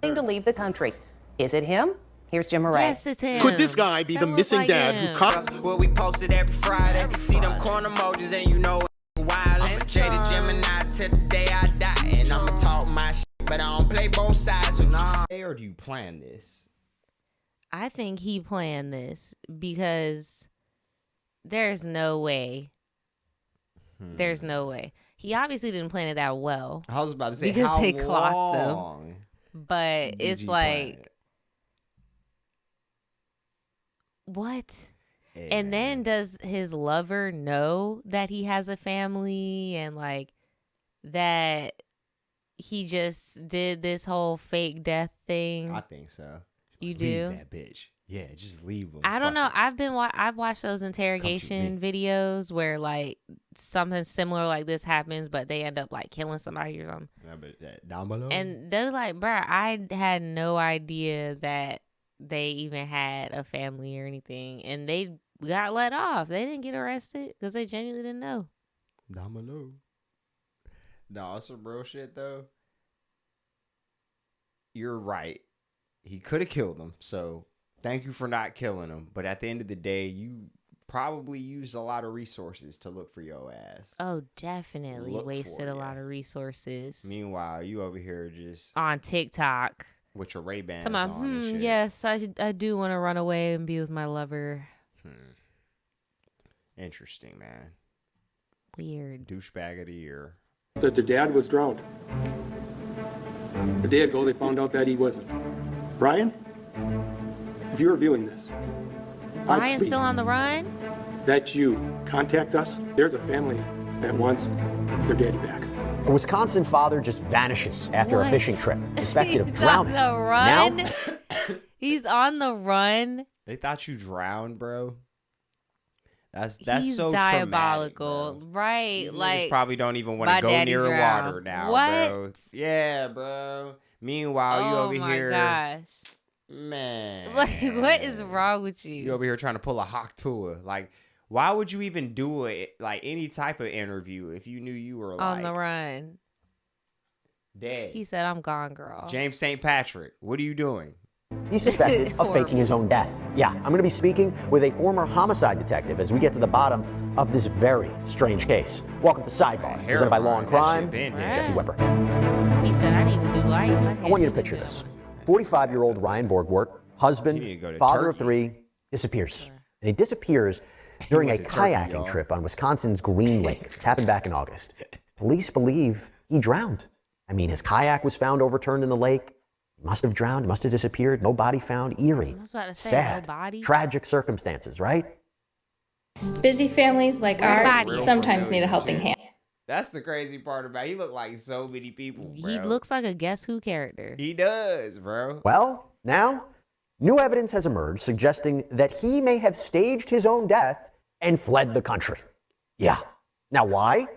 man. To leave the country. Is it him? Here's Jim Murray. Yes, it's him. Could this guy be the missing dad who caught? Well, we posted every Friday. See them corn emojis, then you know wild. I'm a jaded Gemini till the day I die, and I'ma talk my shit, but I don't play both sides. So Or do you plan this? I think he planned this because there's no way. There's no way. He obviously didn't plan it that well. I was about to say, because how they clocked long him. But did it's you plan like, it? what? Hey, And man. then does his lover know that he has a family and like that he just did this whole fake death thing? I think so. You Leave do? that bitch. Yeah, just leave him. I don't know. Fuck it. I've watched those interrogation videos where like something similar like this happens, but they end up like killing somebody or something. Yeah, but that down below. And they're like, bruh, I had no idea that they even had a family or anything. And they got let off. They didn't get arrested because they genuinely didn't know. Down below. No, it's some real shit though. You're right. He could have killed him. So thank you for not killing him. But at the end of the day, you probably used a lot of resources to look for your ass. Oh, definitely Look wasted for a ya. lot of resources Meanwhile, you over here just on TikTok. with your Ray-Bans Talking about, on and shit. yes, I do want to run away and be with my lover. Interesting, man. Weird. Douchebag of the year. That their dad was drowned. A day ago, they found out that he wasn't. Brian, if you're viewing this, I Brian's plead still on the run? that you contact us. There's a family that wants their daddy back. A Wisconsin father just vanishes after a What? fishing trip, suspected of He's drowning. on the run? Now, He's on the run. They thought you drowned, bro. That's He's so diabolical, traumatic, bro. right? These niggas Like probably don't even want my to go daddy near drowned. water now, What? bro. Yeah, bro. Meanwhile, you oh over my here, gosh. man. Like, what is wrong with you? You over here trying to pull a hawk tour. Like, why would you even do it? Like any type of interview if you knew you were on like the run. dead? He said, I'm gone, girl. James St. Patrick, what are you doing? he's suspected of faking his own death. Yeah, I'm going to be speaking with a former homicide detective as we get to the bottom of this very strange case. Welcome to Sidebar, presented by Law and Crime. Jesse Weber. He said, I need a new life. I want you to picture this. 45-year-old Ryan Borgwart, You husband, need to go to father of Turkey. 3, disappears. And he disappears during a went to Turkey, kayaking y'all. trip on Wisconsin's Green Lake. It's happened back in August. Police believe he drowned. I mean, his kayak was found overturned in the lake. He must have drowned, must have disappeared. No body found. Eerie. I was about to say, Sad. no body. Tragic circumstances, right? Busy families like Where ours body? sometimes need a helping hand. That's the crazy part about it. He look like so many people, bro. He looks like a Guess Who character. He does, bro. Well, now, new evidence has emerged suggesting that he may have staged his own death and fled the country. Yeah. Now, why?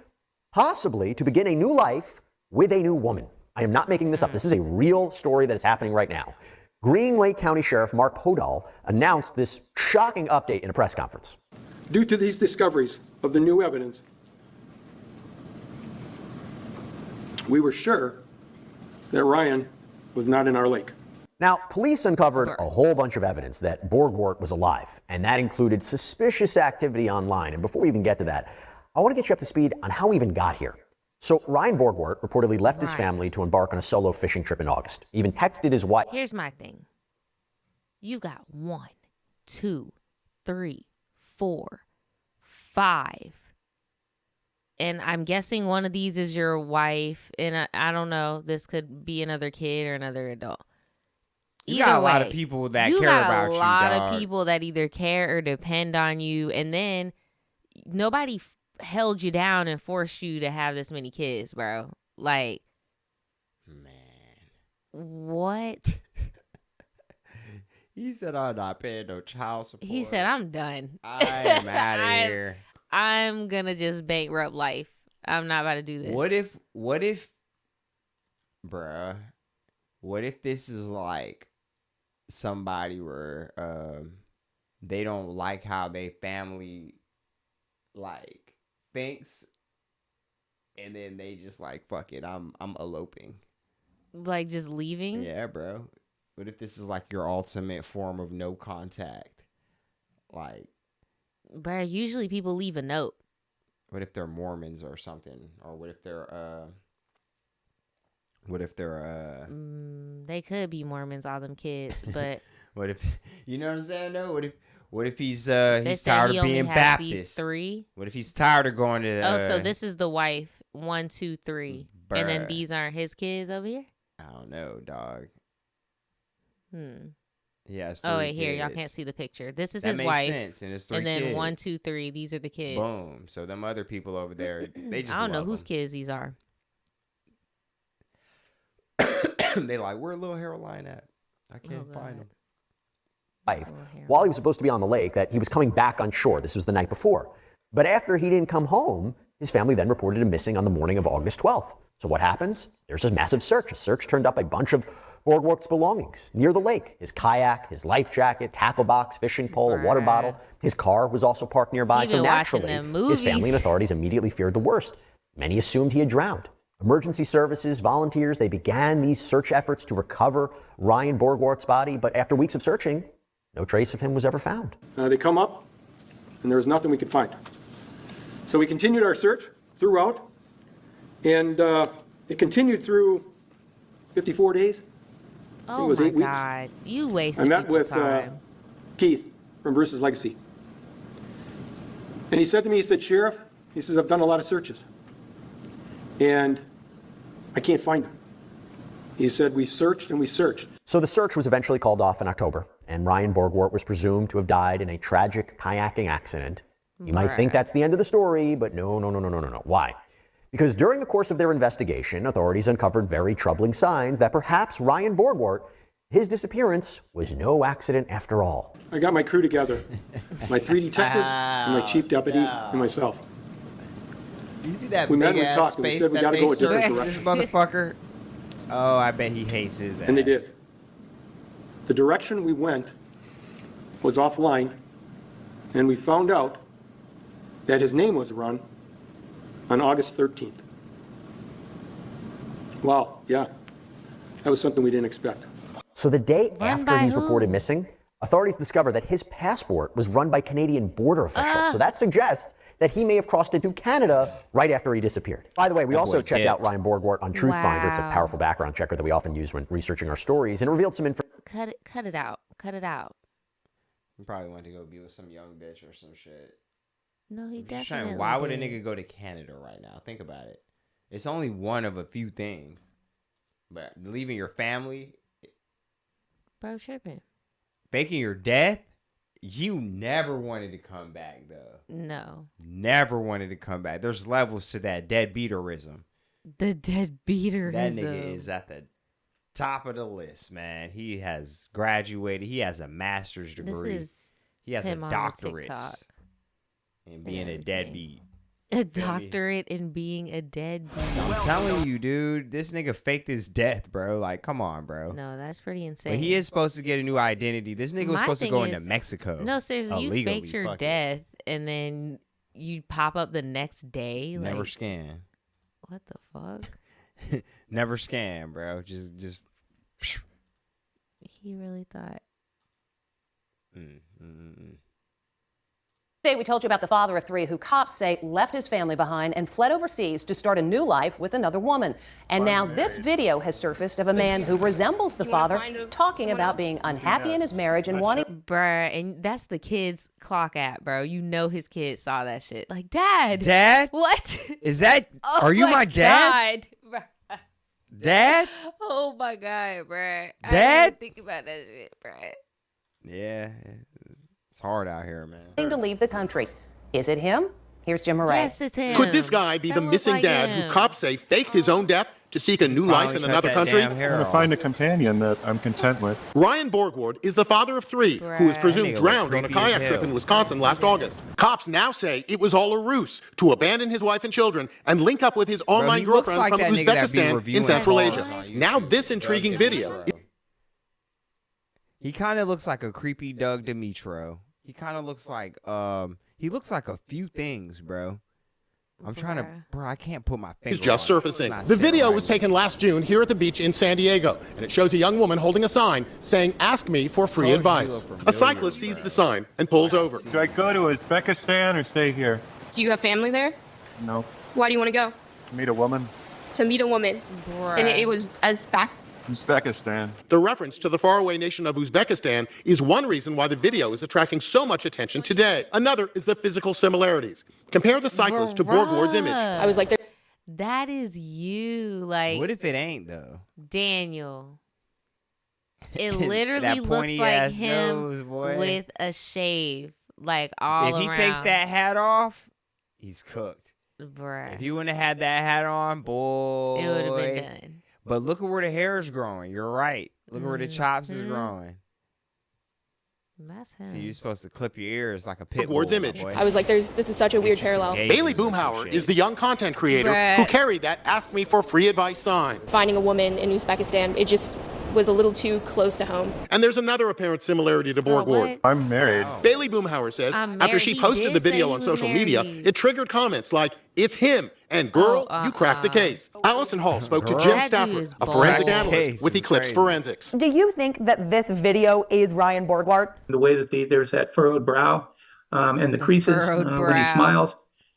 Possibly to begin a new life with a new woman. I am not making this up. This is a real story that is happening right now. Green Lake County Sheriff Mark Podol announced this shocking update in a press conference. Due to these discoveries of the new evidence, we were sure that Ryan was not in our lake. Now, police uncovered a whole bunch of evidence that Borgwart was alive, and that included suspicious activity online. And before we even get to that, I want to get you up to speed on how we even got here. So Ryan Borgwart reportedly left his family to embark on a solo fishing trip in August. He even texted his wife. Here's my thing. You got 1, 2, 3, 4, 5. And I'm guessing one of these is your wife. And I don't know. This could be another kid or another adult. You got a lot of people that care about you, You got a lot dog. of people that either care or depend on you. And then nobody held you down and forced you to have this many kids, bro. Like, Man. what? He said, I'm not paying no child support. He said, I'm done. I'm out of here. I'm gonna just bankrupt life. I'm not about to do this. What if, bruh, what if this is like somebody where they don't like how they family like thinks, and then they just like, fuck it, I'm eloping. Like just leaving? Yeah, bro. What if this is like your ultimate form of no contact? Like, Bruh, usually people leave a note. what if they're Mormons or something? Or what if they're They could be Mormons, all them kids, but what if you know what I'm saying? No, what if he's they he's said tired he of only being has these Baptist? 3. What if he's tired of going to? Oh, so this is the wife. 1, 2, 3, and then Bruh. these aren't his kids over here. I don't know, dog. He has 3 Oh wait, here y'all kids. can't see the picture. This is That his makes wife, sense, and it's 3 and then kids. 1, 2, 3. These are the kids. Boom. So them other people over there, they just I don't know love whose 'em. kids these are. They like, where Little Haroline at? I can't Oh, find God. him. Life Oh, here. while he was supposed to be on the lake that he was coming back on shore. This was the night before. But after he didn't come home, his family then reported him missing on the morning of August 12th. So what happens? There's a massive search. A search turned up a bunch of Borgwart's belongings near the lake. His kayak, his life jacket, tackle box, fishing pole, a water Bruh. bottle. His car was also parked nearby. He So been watching naturally, them his family and movies. authorities immediately feared the worst. Many assumed he had drowned. Emergency services, volunteers, they began these search efforts to recover Ryan Borgwart's body. But after weeks of searching, no trace of him was ever found. They come up, and there was nothing we could find. So we continued our search throughout, and it continued through 54 days. Oh was my 8 weeks. God, you wasted I met people's with time. Keith from Bruce's Legacy. And he said to me, he said, Sheriff, he says, I've done a lot of searches, and I can't find him. He said, we searched and we searched. So the search was eventually called off in October, and Ryan Borgwart was presumed to have died in a tragic kayaking accident. You might think that's the end of the story, but no. Why? Because during the course of their investigation, authorities uncovered very troubling signs that perhaps Ryan Borgwart, his disappearance was no accident after all. I got my crew together, my 3 detectives, and my chief deputy, and myself. You see that We met big and we ass talked, and we space said we that gotta they go a different searched direction. this motherfucker? Oh, I bet he hates his ass. And they did. The direction we went was offline, and we found out that his name was run on August 13th. Wow, yeah. That was something we didn't expect. So the day Run after by he's who? reported missing, authorities discovered that his passport was run by Canadian border officials. So that suggests that he may have crossed into Canada right after he disappeared. By the way, we also boy checked did. out Ryan Borgwart on Truthfinder. It's a Wow. powerful background checker that we often use when researching our stories, and it revealed some information. Cut it out. Cut it out. He probably went to go be with some young bitch or some shit. No, he I'm just trying, definitely why would a did. nigga go to Canada right now? Think about it. It's only one of a few things. But leaving your family, Bro, tripping. faking your death, you never wanted to come back, though. No. Never wanted to come back. There's levels to that deadbeaterism. The dead beater. That nigga is at the top of the list, man. He has graduated. He has a master's This degree. is He has a him on the doctorate TikTok in being a everything. deadbeat. a doctorate in being a deadbeat. I'm telling you, dude, this nigga faked his death, bro. Like, come on, bro. No, that's pretty insane. But he is supposed to get a new identity. This nigga was My supposed to thing go into is- Mexico. No, seriously, you illegally. faked your Fuck it. death and then you pop up the next day. Never Like, scan. what the fuck? Never scan, bro. Just. He really thought. Today, we told you about the father of 3 who cops say left his family behind and fled overseas to start a new life with another woman. And now this video has surfaced of a man who resembles the father talking about being unhappy in his marriage and wanting Bruh, and that's the kid's clock app, bro. You know his kid saw that shit. Like, Dad. Dad? What? Is that. Oh Are you my dad? God, bruh. Dad? Oh my God, bruh. I didn't Dad? even think about that shit, bruh. Yeah. It's hard out here, man. to leave the country. Is it him? Here's Jim Murray. Yes, it's him. Could this guy be That the looks missing like dad him. who cops say faked his own death to seek a new life in Finally cut another that country? damn hair I'm off. gonna find a companion that I'm content with. Ryan Borgward is the father of 3 who was Bruh. presumed That nigga drowned look on a creepy as kayak trip hell. in Wisconsin last August. Cops now say it was all a ruse to abandon his wife and children and link up with his online he looks girlfriend like from that nigga that be Uzbekistan reviewing in Central cars Asia. on YouTube. Now this intriguing video. He kind of looks like a creepy Doug Dimitro. He kind of looks like he looks like a few things, bro. I'm trying to, bro, I can't put my finger is just on it. surfacing. It's not The sitting video right was with taken me. last June here at the beach in San Diego, and it shows a young woman holding a sign saying, "Ask me for free Told you advice." you look familiar, A cyclist sees bro. the sign and pulls over. Do I go to Uzbekistan or stay here? Do you have family there? No. Why do you want to go? Meet a woman. To meet a woman. Bruh. And it was as back. Uzbekistan. The reference to the faraway nation of Uzbekistan is one reason why the video is attracting so much attention today. Another is the physical similarities. Compare the cyclist to Borg Ward's image. I was like, there. That is you, like What if it ain't, though? Daniel. It That literally looks like pointy-ass him nose, boy. with a shave, like all If he around. takes that hat off, he's cooked. Bruh, If you wouldn't have had that hat on, boy. it would have been done. But look at where the hair is growing. You're right. Look at where the chops is Mhm. growing. That's him. See, you're supposed to clip your ears like a pit bull. Ward's my image. boy. I was like, this is such a weird Get you some parallel. gauges Bailey or some Boomhauer shit. is the young content creator Brett. who carried that "Ask me for free advice" sign. Finding a woman in Uzbekistan, it just was a little too close to home. And there's another apparent similarity to Borg what? Ward. I'm married. Bailey Boomhauer says I'm after married. she He posted did the say video he on was social media, married. it triggered comments like, "It's him," and "Girl, you cracked the case." Allison Hall spoke to Girl. Jim That dude Stafford, is a forensic bold. analyst Case with is Eclipse crazy. Forensics. Do you think that this video is Ryan Borgward? The way that there's that furrowed brow and the creases furrowed when he brow. smiles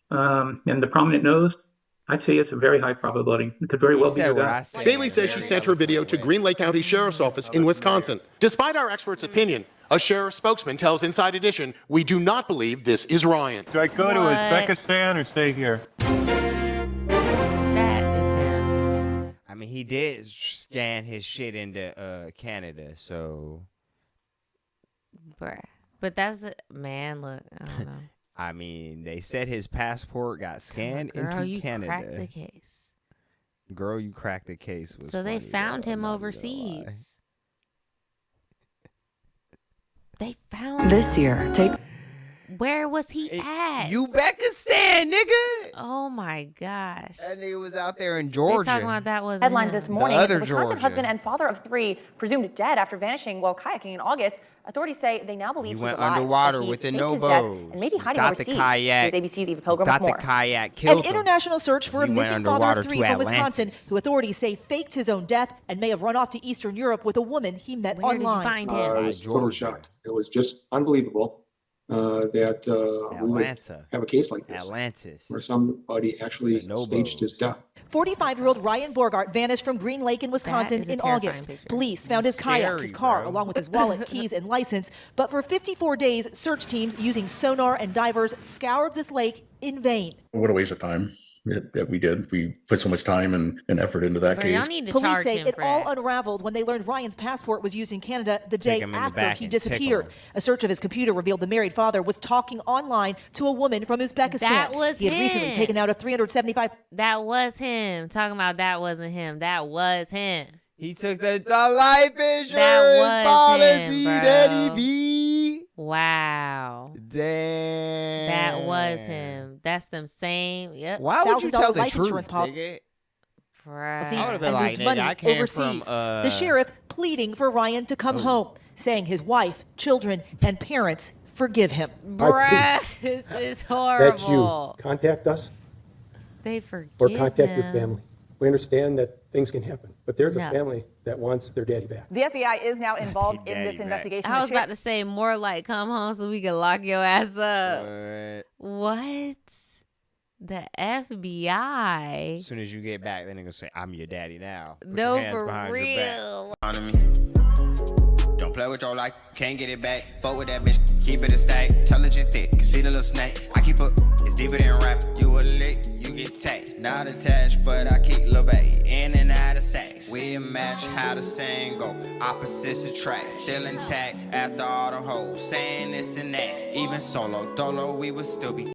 and the prominent nose, I'd say it's a very high probability. It could very He well be said your what guy. I said Bailey in a says she very sent her video to eloquent way. Green Lake County Sheriff's Office in Wisconsin. Despite our expert's opinion, a sheriff spokesman tells Inside Edition, "We do not believe this is Ryan." Do I go to What? Uzbekistan or stay here? That is him. I mean, he did scan his shit into Canada, so Bruh. But that's man. Look, I don't know. I mean, they said his passport got scanned Girl, into you Canada. cracked the case. Girl, you cracked the case. Was So they funny, found though, him not gonna lie. overseas. They found This year, take Where was he at? Uzbekistan, nigga. Oh my gosh. That nigga was out there in They Georgia. talking about that was headlines him. this morning. other The Wisconsin Georgia. husband and father of 3 presumed dead after vanishing while kayaking in August. Authorities say they now believe He he's went alive, underwater but he with the faked his death Novos. and maybe hiding Got the overseas. kayak. Here's ABC's Eva Pilgrim Got with the more. kayak, An killed him. international search for a He went missing father underwater of 3 to from Wisconsin, Atlantis. who authorities say faked his own death and may have run off to Eastern Europe with a woman he met Where did you online. find him? I was totally shocked. It was just unbelievable that we would Atlanta. have a case like this, Atlantis. where somebody actually The staged his Nobos. death. 45-year-old Ryan Borgart vanished from Green Lake in Wisconsin is a in terrifying August. picture. Police found his kayak, Scary, his car, bro. along with his wallet, keys, and license. But for 54 days, search teams using sonar and divers scoured this lake in vain. What a waste of time that we did. We put so much time and effort into that Bro, y'all case. need to Police charge say him it for all that. unraveled when they learned Ryan's passport was used in Canada the day him in the after back he and tickle disappeared. him. A search of his computer revealed the married father was talking online to a woman from Uzbekistan. That was he had recently him. taken out a $375 That was him. Talking about that wasn't him. That was him. He took the life insurance was policy him, that bro. he be. Wow. Damn. That was him. That's them same. Yep. Why would you $1,000 tell the life truth, insurance policy. nigga? Bruh. See, I would've been and like, moved nigga, money I came overseas. from, The sheriff pleading for Ryan to come home, saying his wife, children, and parents forgive him. Bruh, this is horrible. Contact us They forgive or contact him. your family. We understand that things can happen, but there's No. a family that wants their daddy back. The FBI is now involved in Daddy this back. investigation. I was about to say more like come home so we can lock your ass up. But What? The FBI? as soon as you get back, then they're gonna say, "I'm your daddy now." Put No, your hands for behind your back. real. On me. Don't play with your life, can't get it back. Fuck with that bitch, keep it a stack. Intelligent thick, can see the little snake. I keep up, it's deeper than rap. You a lick, you get taxed. Not attached, but I keep Lil Bae in and out of sex. We a match, how the saying go. Opposites attract, still intact after all the hoes saying this and that. Even solo, dolo, we would still be